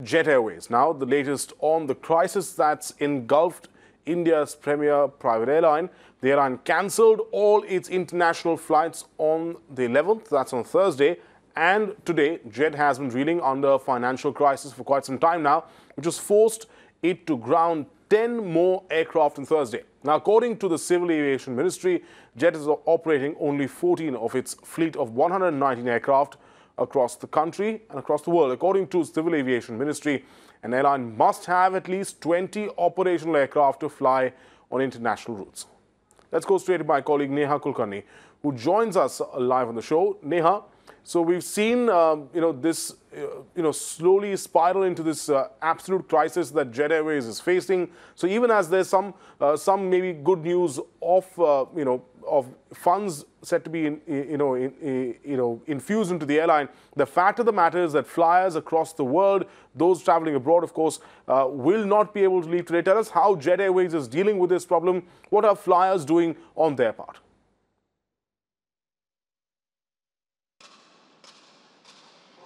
Jet Airways. Now, the latest on the crisis that's engulfed India's premier private airline. The airline cancelled all its international flights on the 11th, that's on Thursday. And today, Jet has been reeling under a financial crisis for quite some time now, which has forced it to ground 10 more aircraft on Thursday. Now, according to the Civil Aviation Ministry, Jet is operating only 14 of its fleet of 119 aircraft across the country and across the world. According to Civil Aviation Ministry, an airline must have at least 20 operational aircraft to fly on international routes. Let's go straight to my colleague Neha Kulkarni, who joins us live on the show. Neha, so we've seen, this, slowly spiral into this absolute crisis that Jet Airways is facing. So even as there's some maybe good news of, of funds set to be, infused into the airline, the fact of the matter is that flyers across the world, those traveling abroad, of course, will not be able to leave today. Tell us how Jet Airways is dealing with this problem. What are flyers doing on their part?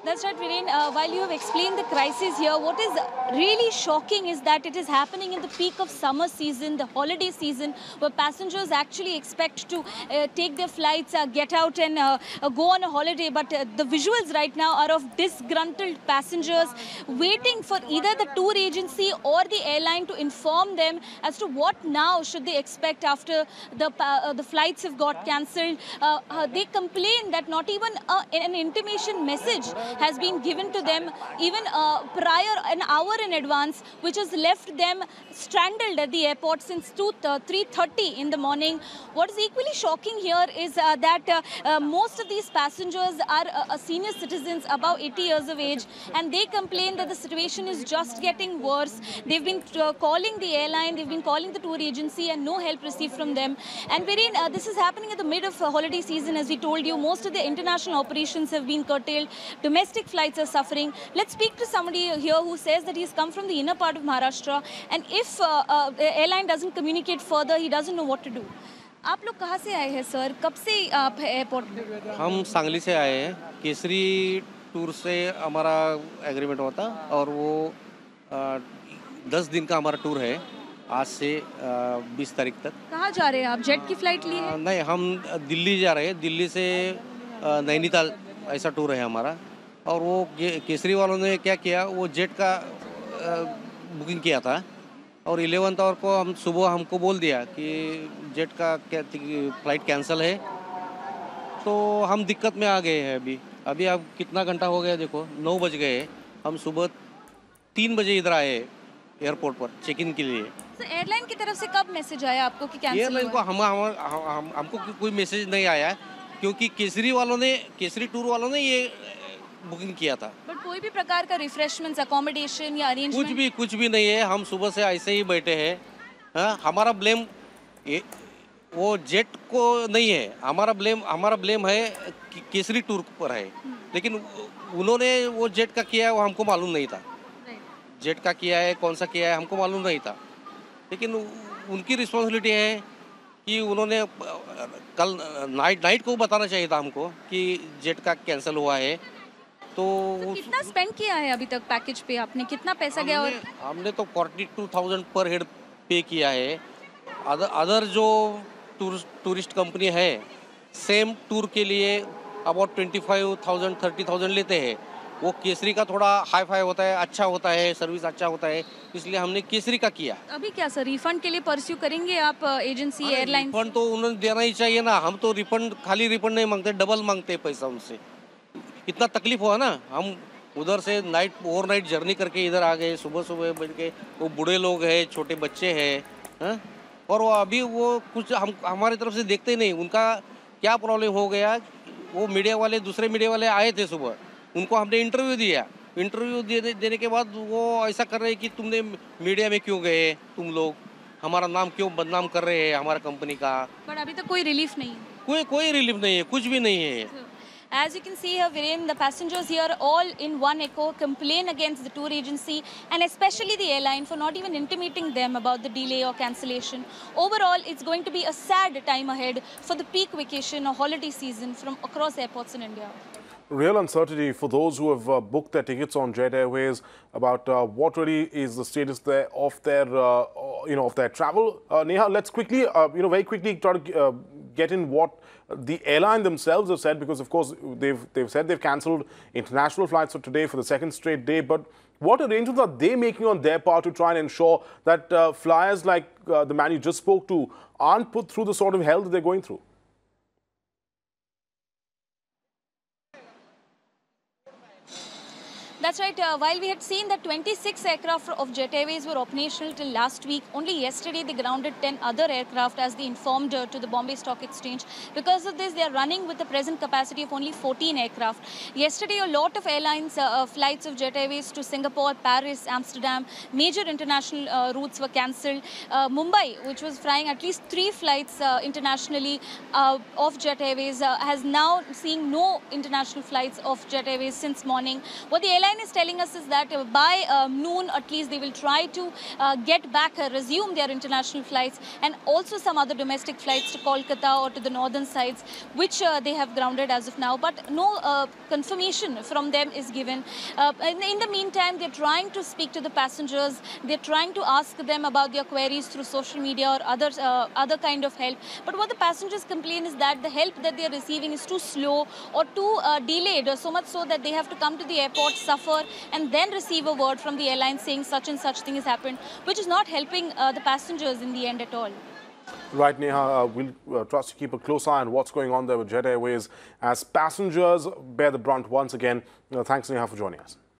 That's right, Viren. While you have explained the crisis here, what is really shocking is that it is happening in the peak of summer season, the holiday season, where passengers actually expect to take their flights, get out and go on a holiday. But the visuals right now are of disgruntled passengers waiting for either the tour agency or the airline to inform them as to what now should they expect after the flights have got cancelled. They complain that not even an intimation message has been given to them even prior an hour in advance, which has left them stranded at the airport since 3:30 in the morning. What is equally shocking here is that most of these passengers are senior citizens above 80 years of age, and they complain that the situation is just getting worse. They've been calling the airline, they've been calling the tour agency, and no help received from them. And Viren, this is happening at the mid of holiday season. As we told you, most of the international operations have been curtailed. Domestic flights are suffering. Let's speak to somebody here who says that he's come from the inner part of Maharashtra, and if the airline doesn't communicate further, he doesn't know what to do. आप लोग कहाँ से आए हैं sir? कब से आप airport में? हम सांगली से आए हैं। केसरी टूर से हमारा एग्रीमेंट हुआ था और वो 10 दिन का हमारा टूर है, आज से 20 तारीख तक। कहाँ जा रहे हैं आप? जेट की फ्लाइट लिए हैं? नहीं, हम दिल्ली जा रहे हैं। दिल्ली से नैनीताल ऐसा टूर है हमारा। और वो केसरी वालों ने क्या किया, वो जेट का बुकिंग किया था और 11 आवर को हम सुबह हमको बोल दिया कि जेट का फ्लाइट कैंसिल है। तो हम दिक्कत में आ गए हैं अभी अब कितना घंटा हो गया देखो, 9 बज गए। हम सुबह 3 बजे इधर आए एयरपोर्ट पर चेक इन के लिए। तो एयरलाइन की तरफ से कब मैसेज आया आपको कि कैंसिल हुआ? एयरलाइन को हमको कोई मैसेज नहीं आया, क्योंकि केसरी टूर वालों ने ये बुकिंग किया था। बट कोई भी प्रकार का रिफ्रेशमेंट्स, अकोमोडेशन या अरेंजमेंट कुछ भी नहीं है। हम सुबह से ऐसे ही बैठे हैं। हमारा ब्लेम वो जेट को नहीं है, हमारा ब्लेम है केसरी टूर पर है। लेकिन उन्होंने वो जेट का किया है, वो हमको मालूम नहीं था। जेट का किया है, कौन सा किया है, हमको मालूम नहीं था। लेकिन उनकी रिस्पॉन्सिबिलिटी है कि उन्होंने कल नाइट को बताना चाहिए था हमको कि जेट का कैंसिल हुआ है। तो कितना स्पेंड किया है अभी तक पैकेज पे? आपने कितना पैसा गया? और हमने तो 42,000 पर हेड पे किया है। अदर जो टूरिस्ट कंपनी है, सेम टूर के लिए अबाउट 25,000 30,000 लेते हैं। वो केसरी का थोड़ा हाई फाई होता है, अच्छा होता है, सर्विस अच्छा होता है, इसलिए हमने केसरी का किया। अभी क्या सर, रिफंड के लिए परस्यू करेंगे आप एजेंसी एयरलाइन? रिफंड तो उन्होंने देना ही चाहिए ना। हम तो खाली रिफंड नहीं मांगते, डबल मांगते पैसा उनसे। इतना तकलीफ हुआ ना, हम उधर से ओवरनाइट जर्नी करके इधर आ गए, सुबह बज के। वो बूढ़े लोग हैं, छोटे बच्चे हैं, और वो अभी वो कुछ हमारी तरफ से देखते ही नहीं। उनका क्या प्रॉब्लम हो गया, वो दूसरे मीडिया वाले आए थे सुबह, उनको हमने इंटरव्यू दिया। इंटरव्यू देने के बाद वो ऐसा कर रहे हैं कि तुमने मीडिया में क्यों गए, तुम लोग हमारा नाम क्यों बदनाम कर रहे हैं, हमारा कंपनी का। बट अभी तक कोई रिलीफ नहीं है? कोई रिलीफ नहीं है, कुछ भी नहीं है। As you can see here, Viren, the passengers here all in one echo complain against the tour agency and especially the airline for not even intimating them about the delay or cancellation. Overall, it's going to be a sad time ahead for the peak vacation or holiday season from across airports in India. Real uncertainty for those who have booked their tickets on Jet Airways about what really is the status there of their, of their travel. Neha, let's quickly, very quickly try to get in what the airline themselves have said, because of course they've said they've cancelled international flights for today for the second straight day. But what arrangements are they making on their part to try and ensure that flyers like the man you just spoke to aren't put through the sort of hell that they're going through? That's right. While we had seen that 26 aircraft of Jet Airways were operational till last week, only yesterday they grounded 10 other aircraft, as they informed to the Bombay Stock Exchange. Because of this, they are running with a present capacity of only 14 aircraft. Yesterday, a lot of airlines, flights of Jet Airways to Singapore, Paris, Amsterdam, major international routes were cancelled. Mumbai, which was flying at least 3 flights internationally of Jet Airways, has now seen no international flights of Jet Airways since morning. What the airline is telling us is that by noon at least they will try to get back, resume their international flights, and also some other domestic flights to Kolkata or to the northern sides, which they have grounded as of now, but no confirmation from them is given. In the meantime, they're trying to speak to the passengers, they're trying to ask them about their queries through social media or other kind of help. But what the passengers complain is that the help that they're receiving is too slow or too delayed, so much so that they have to come to the airport, suffer, and then receive a word from the airline saying such and such thing has happened, which is not helping the passengers in the end at all. Right, Neha, we'll trust to keep a close eye on what's going on there with Jet Airways as passengers bear the brunt once again. Thanks, Neha, for joining us.